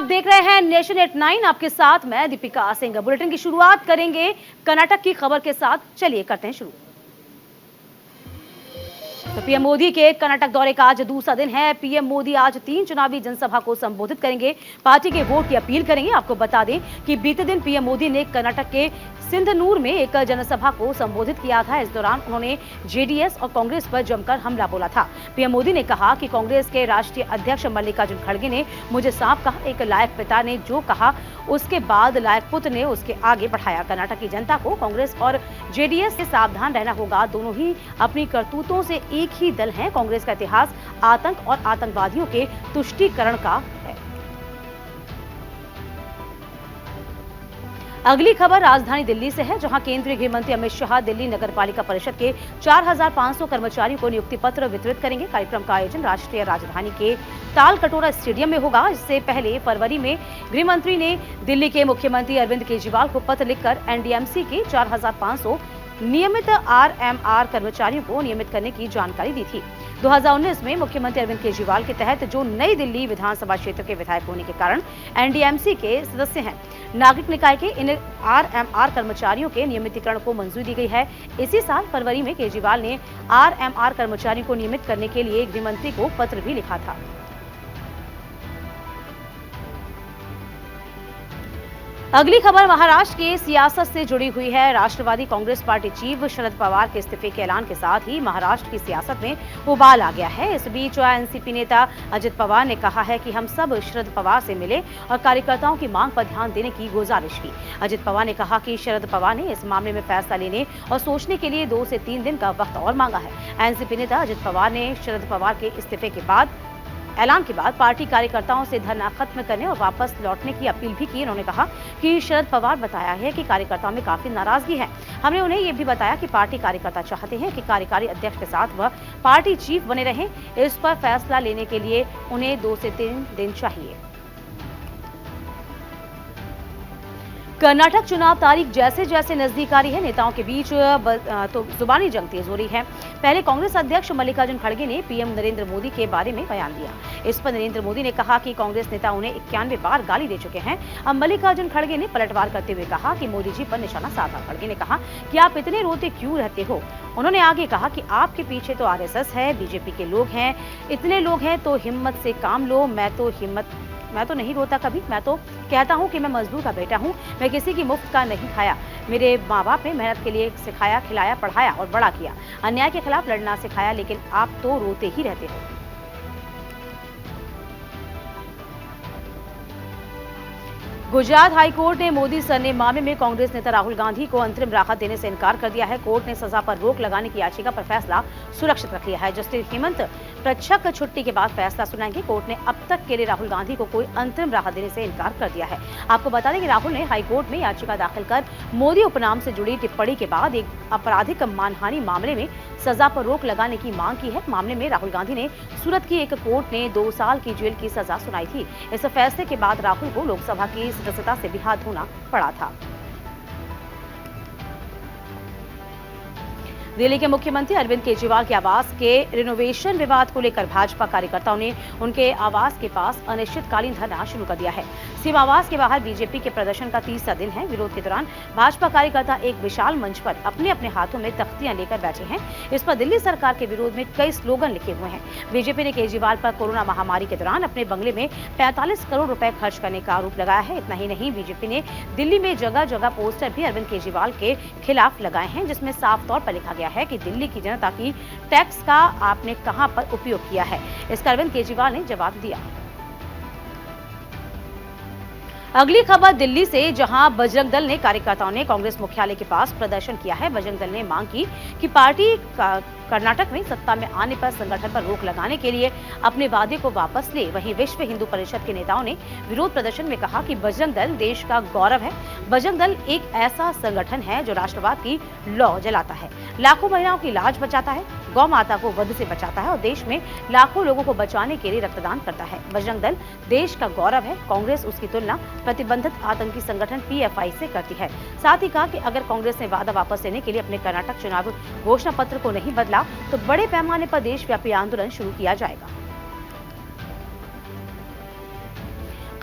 देख रहे हैं नेशन एट 9। आपके साथ मैं दीपिका सिंह। बुलेटिन की शुरुआत करेंगे कर्नाटक की खबर के साथ। चलिए करते हैं शुरू। तो पीएम मोदी के कर्नाटक दौरे का आज दूसरा दिन है। पीएम मोदी आज 3 चुनावी जनसभा को संबोधित करेंगे, पार्टी के वोट की अपील करेंगे। आपको बता दें कि बीते दिन पीएम मोदी ने कर्नाटक के सिंधनूर में एक जनसभा को संबोधित किया था। इस दौरान उन्होंने जेडीएस और कांग्रेस पर जमकर हमला बोला था। पीएम मोदी ने कहा कि कांग्रेस के राष्ट्रीय अध्यक्ष मल्लिकार्जुन खड़गे ने मुझे सांप कहा, एक लायक पिता ने जो कहा उसके बाद लायक पुत्र ने उसके आगे बढ़ाया। कर्नाटक की जनता को कांग्रेस और जेडीएस से सावधान रहना होगा। दोनों ही अपनी करतूतों से एक ही दल हैं। कांग्रेस का इतिहास आतंक और आतंकवादियों के तुष्टीकरण का है। अगली खबर राजधानी दिल्ली से है, जहां केंद्रीय गृह मंत्री अमित शाह दिल्ली नगर पालिका परिषद के 4500 कर्मचारियों को नियुक्ति पत्र वितरित करेंगे। कार्यक्रम का आयोजन राष्ट्रीय राजधानी के तालकटोरा स्टेडियम में होगा। इससे पहले फरवरी में गृह मंत्री ने दिल्ली के मुख्यमंत्री अरविंद केजरीवाल को पत्र लिखकर एनडीएमसी के 4500 नियमित आरएमआर कर्मचारियों को नियमित करने की जानकारी दी थी। 2019 में मुख्यमंत्री अरविंद केजरीवाल के तहत जो नई दिल्ली विधानसभा क्षेत्र के विधायक होने के कारण एनडीएमसी के सदस्य हैं, नागरिक निकाय के इन आरएमआर कर्मचारियों के नियमितीकरण को मंजूरी दी गई है। इसी साल फरवरी में केजरीवाल ने आरएमआर कर्मचारियों को नियमित करने के लिए गृह मंत्री को पत्र भी लिखा था। अगली खबर महाराष्ट्र के सियासत से जुड़ी हुई है। राष्ट्रवादी कांग्रेस पार्टी चीफ शरद पवार के इस्तीफे के ऐलान के साथ ही महाराष्ट्र की सियासत में उबाल आ गया है। इस बीच एनसीपी नेता अजित पवार ने कहा है कि हम सब शरद पवार से मिले और कार्यकर्ताओं की मांग पर ध्यान देने की गुजारिश की। अजित पवार ने कहा कि शरद पवार ने इस मामले में फैसला लेने और सोचने के लिए 2 से 3 दिन का वक्त और मांगा है। एनसीपी नेता अजित पवार ने शरद पवार के इस्तीफे के बाद ऐलान के बाद पार्टी कार्यकर्ताओं से धरना खत्म करने और वापस लौटने की अपील भी की। उन्होंने कहा कि शरद पवार बताया है कि कार्यकर्ताओं में काफी नाराजगी है। हमने उन्हें ये भी बताया कि पार्टी कार्यकर्ता चाहते हैं कि कार्यकारी अध्यक्ष के साथ वह पार्टी चीफ बने रहें। इस पर फैसला लेने के लिए उन्हें 2 से 3 दिन चाहिए। कर्नाटक चुनाव तारीख जैसे जैसे नजदीक आ रही है, नेताओं के बीच तो जुबानी जंग तेज हो रही है। पहले कांग्रेस अध्यक्ष मल्लिकार्जुन खड़गे ने पीएम नरेंद्र मोदी के बारे में बयान दिया। इस पर नरेंद्र मोदी ने कहा कि कांग्रेस नेता उन्हें 91 बार गाली दे चुके हैं। अब मल्लिकार्जुन खड़गे ने पलटवार करते हुए कहा कि मोदी जी पर निशाना साधा। खड़गे ने कहा कि आप इतने रोते क्यों रहते हो। उन्होंने आगे कहा कि आपके पीछे तो आरएसएस है, बीजेपी के लोग हैं, इतने लोग हैं तो हिम्मत से काम लो। मैं तो नहीं रोता कभी। मैं तो कहता हूं कि मैं मजदूर का बेटा हूं, मैं किसी की मुफ्त का नहीं खाया। मेरे माँ बाप ने मेहनत के लिए सिखाया, खिलाया, पढ़ाया और बड़ा किया। अन्याय के खिलाफ लड़ना सिखाया, लेकिन आप तो रोते ही रहते हो। गुजरात हाईकोर्ट ने मोदी सरनेम मामले में कांग्रेस नेता राहुल गांधी को अंतरिम राहत देने से इनकार कर दिया है। कोर्ट ने सजा पर रोक लगाने की याचिका पर फैसला सुरक्षित रख लिया है। जस्टिस हेमंत प्रच्छक छुट्टी के बाद फैसला सुनाएंगे। कोर्ट ने अब तक के लिए राहुल गांधी को कोई अंतरिम राहत देने से इनकार कर दिया है। आपको बता दें कि राहुल ने हाईकोर्ट में याचिका दाखिल कर मोदी उपनाम से जुड़ी टिप्पणी के बाद एक आपराधिक मानहानि मामले में सजा पर रोक लगाने की मांग की है। मामले में राहुल गांधी ने सूरत की एक कोर्ट ने 2 साल की जेल की सजा सुनाई थी। इस फैसले के बाद राहुल को लोकसभा की सदस्यता से भी हाथ धोना पड़ा था। दिल्ली के मुख्यमंत्री अरविंद केजरीवाल के आवास के रिनोवेशन विवाद को लेकर भाजपा कार्यकर्ताओं ने उनके आवास के पास अनिश्चितकालीन धरना शुरू कर दिया है। सीएम आवास के बाहर बीजेपी के प्रदर्शन का 30वां दिन है। विरोध के दौरान भाजपा कार्यकर्ता एक विशाल मंच पर अपने अपने हाथों में तख्तियां लेकर बैठे हैं। इस पर दिल्ली सरकार के विरोध में कई स्लोगन लिखे हुए हैं। बीजेपी ने केजरीवाल पर कोरोना महामारी के दौरान अपने बंगले में 45 करोड़ रुपए खर्च करने का आरोप लगाया है। इतना ही नहीं, बीजेपी ने दिल्ली में जगह जगह पोस्टर भी अरविंद केजरीवाल के खिलाफ लगाए हैं, जिसमें साफ तौर पर लिखा गया है कि दिल्ली की जनता की टैक्स का आपने कहां पर उपयोग किया है। इसका अरविंद केजरीवाल ने जवाब दिया। अगली खबर दिल्ली से, जहां बजरंग दल ने कार्यकर्ताओं ने कांग्रेस मुख्यालय के पास प्रदर्शन किया है। बजरंग दल ने मांग की कि पार्टी कर्नाटक में सत्ता में आने पर संगठन पर रोक लगाने के लिए अपने वादे को वापस ले। वहीं विश्व हिंदू परिषद के नेताओं ने विरोध प्रदर्शन में कहा कि बजरंग दल देश का गौरव है। बजरंग दल एक ऐसा संगठन है जो राष्ट्रवाद की लौ जलाता है, लाखों महिलाओं की लाज बचाता है, गौ माता को वध से बचाता है और देश में लाखों लोगों को बचाने के लिए रक्तदान करता है। बजरंग दल देश का गौरव है। कांग्रेस उसकी तुलना प्रतिबंधित आतंकी संगठन पीएफआई से करती है। साथ ही कहा कि अगर कांग्रेस ने वादा वापस लेने के लिए अपने कर्नाटक चुनाव घोषणा पत्र को नहीं बदला तो बड़े पैमाने पर देशव्यापी आंदोलन शुरू किया जाएगा।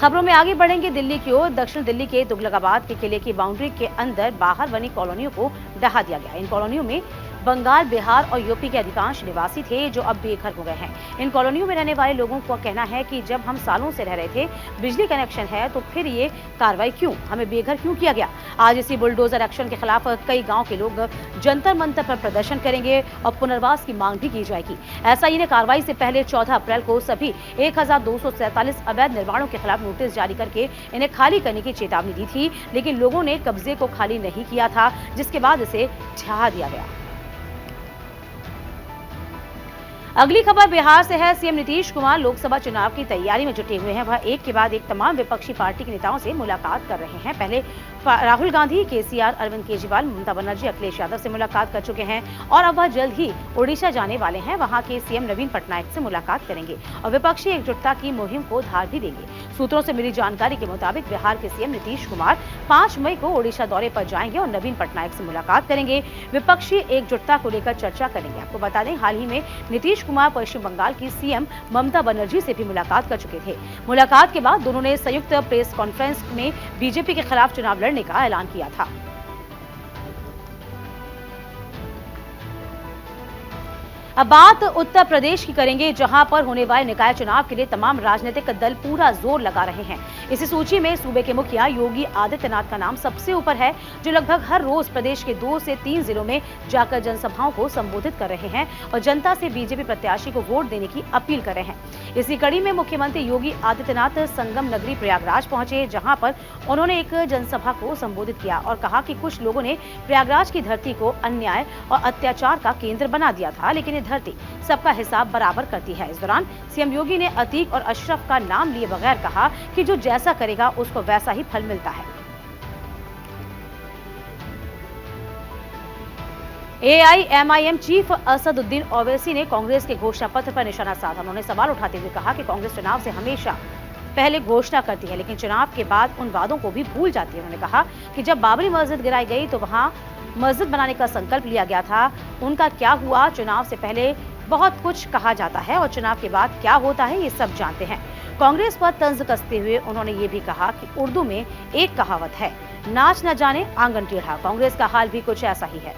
खबरों में आगे बढ़ेंगे दिल्ली की ओर। दक्षिण दिल्ली के तुगलकाबाद के किले की बाउंड्री के अंदर बाहर बनी कॉलोनियों को ढहा दिया गया। इन कॉलोनियों में बंगाल, बिहार और यूपी के अधिकांश निवासी थे जो अब बेघर हो गए हैं। इन कॉलोनियों में रहने वाले लोगों का कहना है कि जब हम सालों से रह रहे थे, बिजली कनेक्शन है, तो फिर ये कार्रवाई क्यों, हमें बेघर क्यों किया गया। आज इसी बुलडोजर एक्शन के खिलाफ कई गांव के लोग जंतर मंतर पर प्रदर्शन करेंगे और पुनर्वास की मांग भी की जाएगी। एसआई ने कार्रवाई से पहले 14 अप्रैल को सभी 1247 अवैध निर्माणों के खिलाफ नोटिस जारी करके इन्हें खाली करने की चेतावनी दी थी, लेकिन लोगों ने कब्जे को खाली नहीं किया था, जिसके बाद इसे ढहा दिया गया। अगली खबर बिहार से है। सीएम नीतीश कुमार लोकसभा चुनाव की तैयारी में जुटे हुए हैं। वह एक के बाद एक तमाम विपक्षी पार्टी के नेताओं से मुलाकात कर रहे हैं। पहले राहुल गांधी, केसीआर, अरविंद केजरीवाल, ममता बनर्जी, अखिलेश यादव से मुलाकात कर चुके हैं और अब वह जल्द ही ओडिशा जाने वाले हैं। वहां के सीएम नवीन पटनायक से मुलाकात करेंगे और विपक्षी एकजुटता की मुहिम को धार भी देंगे। सूत्रों से मिली जानकारी के मुताबिक बिहार के सीएम नीतीश कुमार 5 मई को ओडिशा दौरे पर जाएंगे और नवीन पटनायक से मुलाकात करेंगे। विपक्षी एकजुटता को लेकर चर्चा करेंगे। आपको बता दें, हाल ही में नीतीश कुमार पश्चिम बंगाल की सीएम ममता बनर्जी से भी मुलाकात कर चुके थे। मुलाकात के बाद दोनों ने संयुक्त प्रेस कॉन्फ्रेंस में बीजेपी के खिलाफ चुनाव लड़ने का ऐलान किया था। अब बात उत्तर प्रदेश की करेंगे, जहां पर होने वाले निकाय चुनाव के लिए तमाम राजनीतिक दल पूरा जोर लगा रहे हैं। इसी सूची में सूबे के मुखिया योगी आदित्यनाथ का नाम सबसे ऊपर है, जो लगभग हर रोज प्रदेश के 2 से 3 जिलों में जाकर जनसभाओं को संबोधित कर रहे हैं और जनता से बीजेपी प्रत्याशी को वोट देने की अपील कर रहे हैं। इसी कड़ी में मुख्यमंत्री योगी आदित्यनाथ संगम नगरी प्रयागराज पहुंचे, जहां पर उन्होंने एक जनसभा को संबोधित किया और कहा कि कुछ लोगों ने प्रयागराज की धरती को अन्याय और अत्याचार का केंद्र बना दिया था, लेकिन धरती सबका हिसाब बराबर करती है। इस दौरान सीएम योगी ने अतीक और अशरफ का नाम लिए बगैर कहा कि जो जैसा करेगा उसको वैसा ही फल मिलता है। एआईएमआईएम चीफ असदुद्दीन ओवैसी ने कांग्रेस के घोषणा पत्र पर निशाना साधा। उन्होंने सवाल उठाते हुए कहा कि कांग्रेस चुनाव से हमेशा पहले घोषणा करती है, लेकिन चुनाव के बाद उन वादों को भी भूल जाती है। उन्होंने कहा कि जब बाबरी मस्जिद गिराई गई तो वहां मस्जिद बनाने का संकल्प लिया गया था, उनका क्या हुआ। चुनाव से पहले बहुत कुछ कहा जाता है और चुनाव के बाद क्या होता है ये सब जानते हैं। कांग्रेस पर तंज कसते हुए उन्होंने ये भी कहा कि उर्दू में एक कहावत है, नाच न जाने आंगन टेढ़ा। कांग्रेस का हाल भी कुछ ऐसा ही है।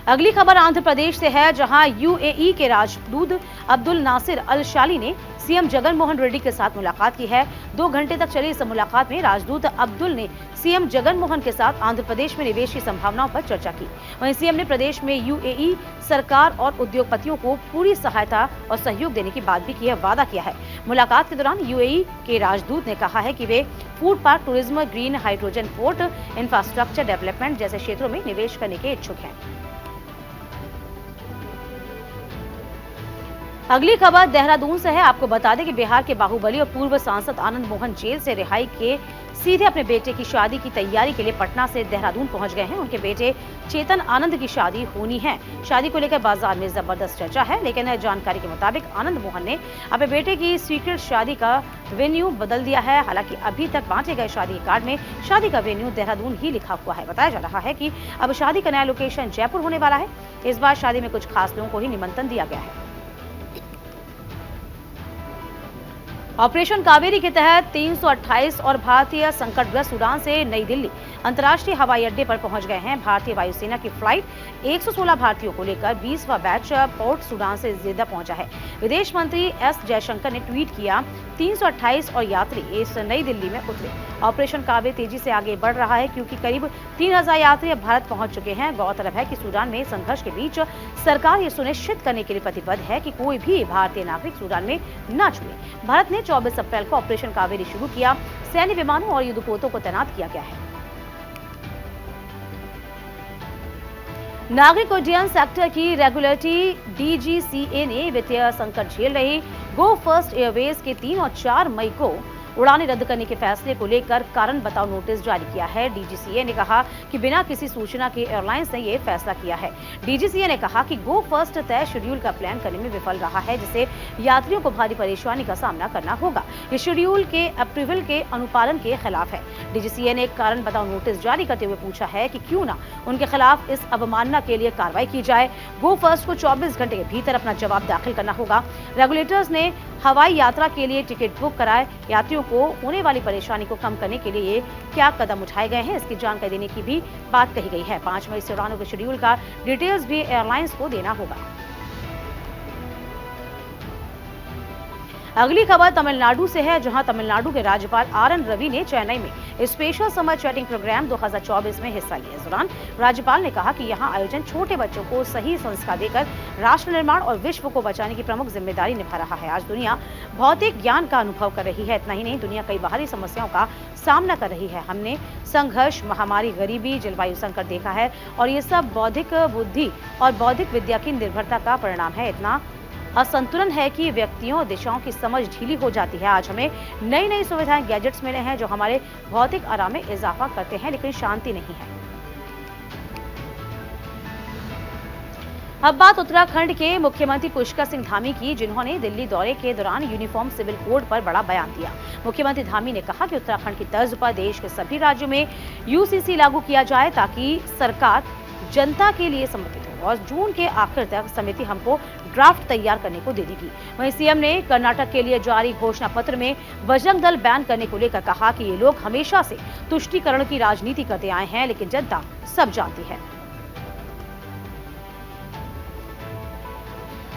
अगली खबर आंध्र प्रदेश से है, जहां यूएई के राजदूत अब्दुल नासिर अल शाली ने सीएम जगन मोहन रेड्डी के साथ मुलाकात की है। 2 घंटे तक चली इस मुलाकात में राजदूत अब्दुल ने सीएम जगन मोहन के साथ आंध्र प्रदेश में निवेश की संभावनाओं पर चर्चा की। वहीं सीएम ने प्रदेश में यूएई सरकार और उद्योगपतियों को पूरी सहायता और सहयोग देने की बात भी की है, वादा किया है। मुलाकात के दौरान यूएई के राजदूत ने कहा है कि वे food park, tourism, green hydrogen port, infrastructure development जैसे क्षेत्रों में निवेश करने के इच्छुक हैं। अगली खबर देहरादून से है। आपको बता दें कि बिहार के बाहुबली और पूर्व सांसद आनंद मोहन जेल से रिहाई के सीधे अपने बेटे की शादी की तैयारी के लिए पटना से देहरादून पहुंच गए हैं। उनके बेटे चेतन आनंद की शादी होनी है। शादी को लेकर बाजार में जबरदस्त चर्चा है, लेकिन जानकारी के मुताबिक आनंद मोहन ने अपने बेटे की स्वीकृत शादी का वेन्यू बदल दिया है। हालांकि अभी तक बांटे गए शादी कार्ड में शादी का वेन्यू देहरादून ही लिखा हुआ है। बताया जा रहा है कि अब शादी का नया लोकेशन जयपुर होने वाला है। इस बार शादी में कुछ खास लोगों को ही निमंत्रण दिया गया है। ऑपरेशन कावेरी के तहत 328 और भारतीय संकटग्रस्त उड़ान से नई दिल्ली अंतर्राष्ट्रीय हवाई अड्डे पर पहुंच गए हैं। भारतीय वायुसेना की फ्लाइट 116 भारतीयों को लेकर 20वां बैच पोर्ट सूडान से जेद्दा पहुंचा है। विदेश मंत्री एस जयशंकर ने ट्वीट किया, 328 और यात्री इस नई दिल्ली में उतरे। ऑपरेशन कावेरी तेजी से आगे बढ़ रहा है क्योंकि करीब 3000 यात्री अब भारत पहुंच चुके हैं। गौरतलब है कि सूडान में संघर्ष के बीच सरकार ये सुनिश्चित करने के लिए प्रतिबद्ध है कि कोई भी भारतीय नागरिक सूडान में न छुए। भारत ने 24 अप्रैल को ऑपरेशन कावेरी शुरू किया। सैन्य विमानों और युद्धपोतों को तैनात किया गया है। नागरिक उड्डयन सेक्टर की रेगुलेटरी डीजीसीए ने वित्तीय संकट झेल रही गो फर्स्ट एयरवेज के 3 और 4 मई को उड़ानें रद्द करने के फैसले को लेकर कारण बताओ नोटिस जारी किया है। डीजीसीए ने कहा कि बिना किसी सूचना के एयरलाइंस ने ये फैसला किया है। डीजीसीए ने कहा कि गो फर्स्ट तय शेड्यूल का प्लान करने में विफल रहा है, जिससे यात्रियों को भारी परेशानी का सामना करना होगा। ये शेड्यूल के अप्रूवल के अनुपालन के खिलाफ है। डीजीसीए ने कारण बताओ नोटिस जारी करते हुए पूछा है कि क्यों ना उनके खिलाफ इस अवमानना के लिए कार्रवाई की जाए। गो फर्स्ट को 24 घंटे के भीतर अपना जवाब दाखिल करना होगा। रेगुलेटर्स ने हवाई यात्रा के लिए टिकट बुक कराए। यात्रियों को होने वाली परेशानी को कम करने के लिए क्या कदम उठाए गए हैं, इसकी जानकारी देने की भी बात कही गई है। 5 मई से उड़ानों के शेड्यूल का डिटेल्स भी एयरलाइंस को देना होगा। अगली खबर तमिलनाडु से है, जहां तमिलनाडु के राज्यपाल आर.एन. रवि ने चेन्नई में स्पेशल समर चैटिंग प्रोग्राम 2024 में हिस्सा लिया। इस दौरान राज्यपाल ने कहा कि यहां आयोजन छोटे बच्चों को सही संस्कार देकर राष्ट्र निर्माण और विश्व को बचाने की प्रमुख जिम्मेदारी निभा रहा है। आज दुनिया भौतिक ज्ञान का अनुभव कर रही है। इतना ही नहीं, दुनिया कई बाहरी समस्याओं का सामना कर रही है। हमने संघर्ष, महामारी, गरीबी, जलवायु संकट देखा है और ये सब बौद्धिक बुद्धि और बौद्धिक विद्या की निर्भरता का परिणाम है। इतना असंतुलन है कि व्यक्तियों और दिशाओं की समझ ढीली हो जाती है। आज हमें नई नई सुविधाएं, गैजेट्स मिले हैं जो हमारे भौतिक आराम में इजाफा करते हैं, लेकिन शांति नहीं है। अब बात उत्तराखंड के मुख्यमंत्री पुष्कर सिंह धामी की, जिन्होंने दिल्ली दौरे के दौरान यूनिफॉर्म सिविल कोड पर बड़ा बयान दिया। मुख्यमंत्री धामी ने कहा कि उत्तराखंड की तर्ज पर देश के सभी राज्यों में यूसीसी लागू किया जाए ताकि सरकार जनता के लिए समर्पित हो और जून के आखिर तक समिति हमको ड्राफ्ट तैयार करने को दे देगी। वहीं सीएम ने कर्नाटक के लिए जारी घोषणा पत्र में बजरंग दल बैन करने को लेकर कहा कि ये लोग हमेशा से तुष्टीकरण की राजनीति करते आए हैं, लेकिन जनता सब जानती है।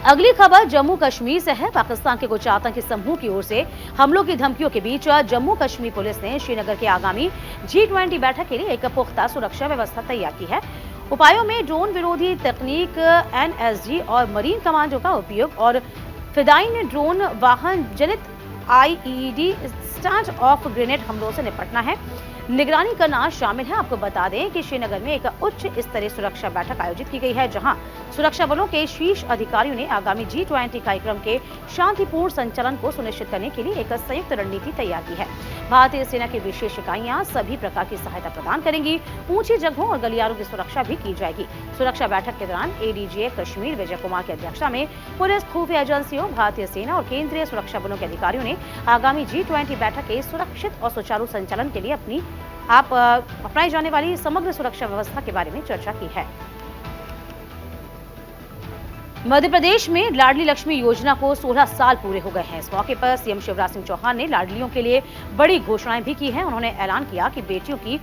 अगली खबर जम्मू कश्मीर से है। पाकिस्तान के कुछ आतंकी समूह की ओर से हमलों की धमकियों के बीच जम्मू कश्मीर पुलिस ने श्रीनगर के आगामी G20 बैठक के लिए एक पुख्ता सुरक्षा व्यवस्था तैयार की है। उपायों में ड्रोन विरोधी तकनीक, NSG और मरीन कमांडो का उपयोग और फिदाइन ड्रोन वाहन जनित IED स्टैंड ऑफ ग्रेनेड हमलों से निपटना है, निगरानी करना शामिल है। आपको बता दें कि श्रीनगर में एक उच्च स्तरीय सुरक्षा बैठक आयोजित की गई है, जहां सुरक्षा बलों के शीर्ष अधिकारियों ने आगामी G20 कार्यक्रम के शांतिपूर्ण संचालन को सुनिश्चित करने के लिए एक संयुक्त रणनीति तैयार की है। भारतीय सेना की विशेष इकाइयां सभी प्रकार की सहायता प्रदान करेंगी। ऊंची जगहों और गलियारों की सुरक्षा भी की जाएगी। सुरक्षा बैठक के दौरान ADG कश्मीर विजय कुमार की अध्यक्षता में पुलिस, खुफिया एजेंसियों, भारतीय सेना और केंद्रीय सुरक्षा बलों के अधिकारियों ने आगामी G20 बैठक के सुरक्षित और सुचारू संचालन के लिए अपनाई जाने वाली समग्र सुरक्षा व्यवस्था के बारे में चर्चा की है। मध्य प्रदेश में लाडली लक्ष्मी योजना को 16 साल पूरे हो गए हैं। इस मौके पर सीएम शिवराज सिंह चौहान ने लाडलियों के लिए बड़ी घोषणाएं भी की हैं। उन्होंने ऐलान किया कि बेटियों की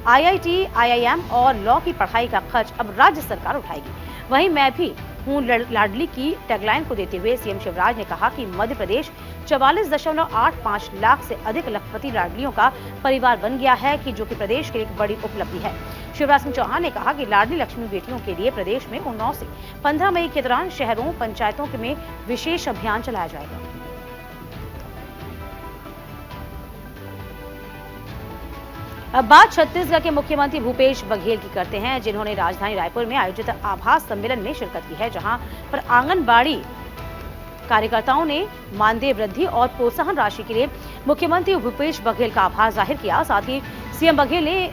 IIT, IIM और लॉ की पढ़ाई का खर्च अब राज्य सरकार उठाएगी। वहीं मैं भी हूं लाडली की टैगलाइन को देते हुए सीएम शिवराज ने कहा कि मध्य प्रदेश 44.85 लाख से अधिक लखपति लाडलियों का परिवार बन गया है, जो कि प्रदेश की एक बड़ी उपलब्धि है। शिवराज सिंह चौहान ने कहा कि लाडली लक्ष्मी बेटियों के लिए प्रदेश में 9 से 15 मई के दौरान शहरों, पंचायतों में विशेष अभियान चलाया जाएगा। अब बात छत्तीसगढ़ के मुख्यमंत्री भूपेश बघेल की करते हैं, जिन्होंने राजधानी रायपुर में आयोजित आभास सम्मेलन में शिरकत की है, जहां पर आंगनबाड़ी कार्यकर्ताओं ने मानदेय वृद्धि और प्रोत्साहन राशि के लिए मुख्यमंत्री भूपेश बघेल का आभार जाहिर किया। साथ ही सीएम बघेल ने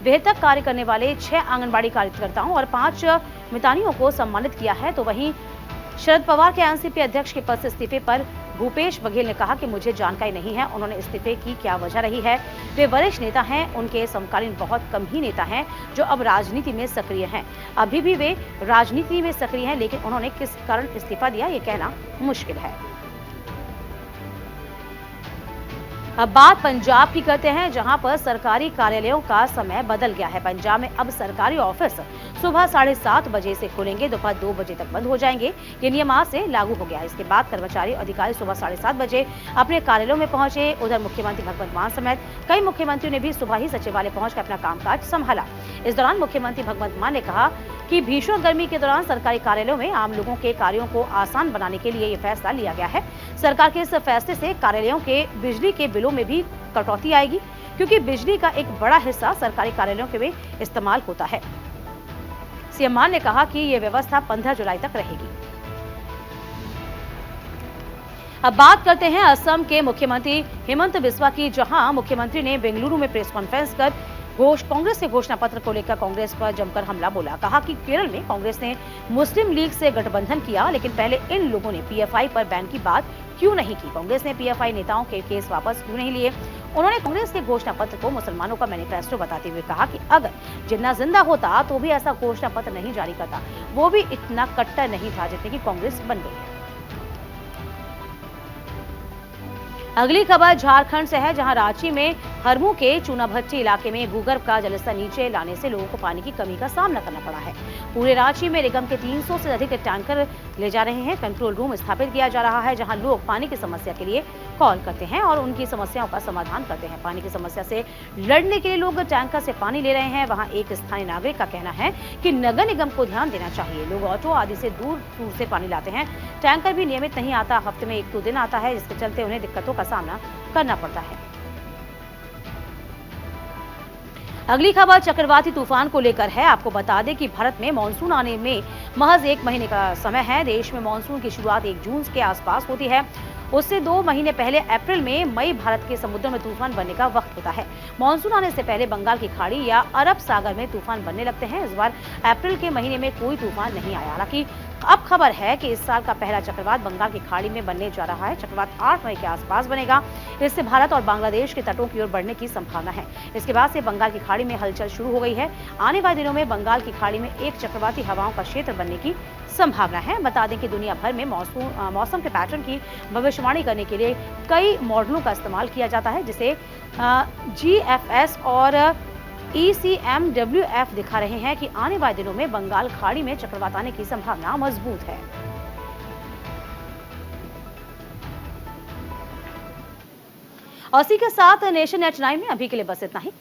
बेहतर कार्य करने वाले 6 आंगनबाड़ी कार्यकर्ताओं और 5 मितानियों को सम्मानित किया है। तो वहीं शरद पवार के एनसीपी अध्यक्ष के पद से इस्तीफे पर भूपेश बघेल ने कहा कि मुझे जानकारी नहीं है उन्होंने इस्तीफे की क्या वजह रही है। वे वरिष्ठ नेता हैं, उनके समकालीन बहुत कम ही नेता हैं जो अब राजनीति में सक्रिय हैं। अभी भी वे राजनीति में सक्रिय हैं, लेकिन उन्होंने किस कारण इस्तीफा दिया ये कहना मुश्किल है। अब बात पंजाब की करते हैं, जहां पर सरकारी कार्यालयों का समय बदल गया है। पंजाब में अब सरकारी ऑफिस सुबह 7:30 बजे से खुलेंगे, दोपहर 2 बजे तक बंद हो जाएंगे। ये नियम आज से लागू हो गया है। इसके बाद कर्मचारी अधिकारी सुबह 7:30 बजे अपने कार्यालयों में पहुंचे। उधर मुख्यमंत्री भगवंत मान समेत कई मुख्यमंत्रियों ने भी सुबह ही सचिवालय पहुंचकर अपना कामकाज संभाला। इस दौरान मुख्यमंत्री भगवंत मान ने कहा कि भीषण गर्मी के दौरान सरकारी कार्यालयों में आम लोगों के कार्यों को आसान बनाने के लिए ये फैसला लिया गया है। सरकार के इस फैसले से कार्यालयों के बिजली के बिलों में भी कटौती आएगी, क्योंकि बिजली का एक बड़ा हिस्सा सरकारी कार्यालयों के में इस्तेमाल होता है। सीएम मान ने कहा कि यह व्यवस्था 15 जुलाई तक रहेगी। अब बात करते हैं असम के मुख्यमंत्री हेमंत बिस्वा की, जहां मुख्यमंत्री ने बेंगलुरु में प्रेस कॉन्फ्रेंस कर कांग्रेस के घोषणा पत्र को लेकर कांग्रेस पर जमकर हमला बोला। कहा कि केरल में कांग्रेस ने मुस्लिम लीग से गठबंधन किया, लेकिन पहले इन लोगों ने पीएफआई पर बैन की बात क्यों नहीं की? कांग्रेस ने पीएफआई नेताओं के केस वापस क्यों नहीं लिए? उन्होंने कांग्रेस के घोषणा पत्र को मुसलमानों का मैनिफेस्टो बताते हुए कहा कि अगर जिन्ना जिंदा होता तो भी ऐसा घोषणा पत्र नहीं जारी करता, वो भी इतना कट्टर नहीं था जितने की कांग्रेस बन गई है। अगली खबर झारखंड से है, जहां रांची में हरमू के चूनाभट्टी इलाके में भूगर्भ का जलस्तर नीचे लाने से लोगों को पानी की कमी का सामना करना पड़ा है। पूरे रांची में निगम के 300 से अधिक टैंकर ले जा रहे हैं। कंट्रोल रूम स्थापित किया जा रहा है, जहां लोग पानी की समस्या के लिए कॉल करते हैं और उनकी समस्याओं का समाधान करते हैं। पानी की समस्या से लड़ने के लिए लोग टैंकर से पानी ले रहे हैं। वहां एक स्थानीय नागरिक का कहना है कि नगर निगम को ध्यान देना चाहिए। लोग ऑटो आदि से दूर दूर से पानी लाते हैं। टैंकर भी नियमित नहीं आता, हफ्ते में 1-2 दिन आता है, जिसके चलते उन्हें दिक्कतों का सामना करना पड़ता है। अगली खबर चक्रवाती तूफान को लेकर है। आपको बता दें कि भारत में मानसून आने में महज 1 महीने का समय है। देश में मानसून की शुरुआत 1 जून के आसपास होती है। उससे 2 महीने पहले अप्रैल में मई भारत के समुद्र में तूफान बनने का वक्त होता है। मानसून आने से पहले बंगाल की खाड़ी या अरब सागर में तूफान बनने लगते हैं। इस बार अप्रैल के महीने में कोई तूफान नहीं आया। हालांकि अब खबर है कि इस साल का पहला चक्रवात बंगाल की खाड़ी में बनने जा रहा है। चक्रवात 8 मई के आसपास बनेगा। इससे भारत और बांग्लादेश के तटों की ओर बढ़ने की संभावना है। इसके बाद से बंगाल की खाड़ी में हलचल शुरू हो गई है। आने वाले दिनों में बंगाल की खाड़ी में एक चक्रवाती हवाओं का क्षेत्र बनने की संभावना है। बता दें कि दुनिया भर में मौसम के पैटर्न की भविष्यवाणी करने के लिए कई मॉडलों का इस्तेमाल किया जाता है, जिसे GFS और ECMWF दिखा रहे हैं कि आने वाले दिनों में बंगाल खाड़ी में चक्रवात आने की संभावना मजबूत है। और इसी के साथ नेशन नेट 9 में अभी के लिए बस इतना ही।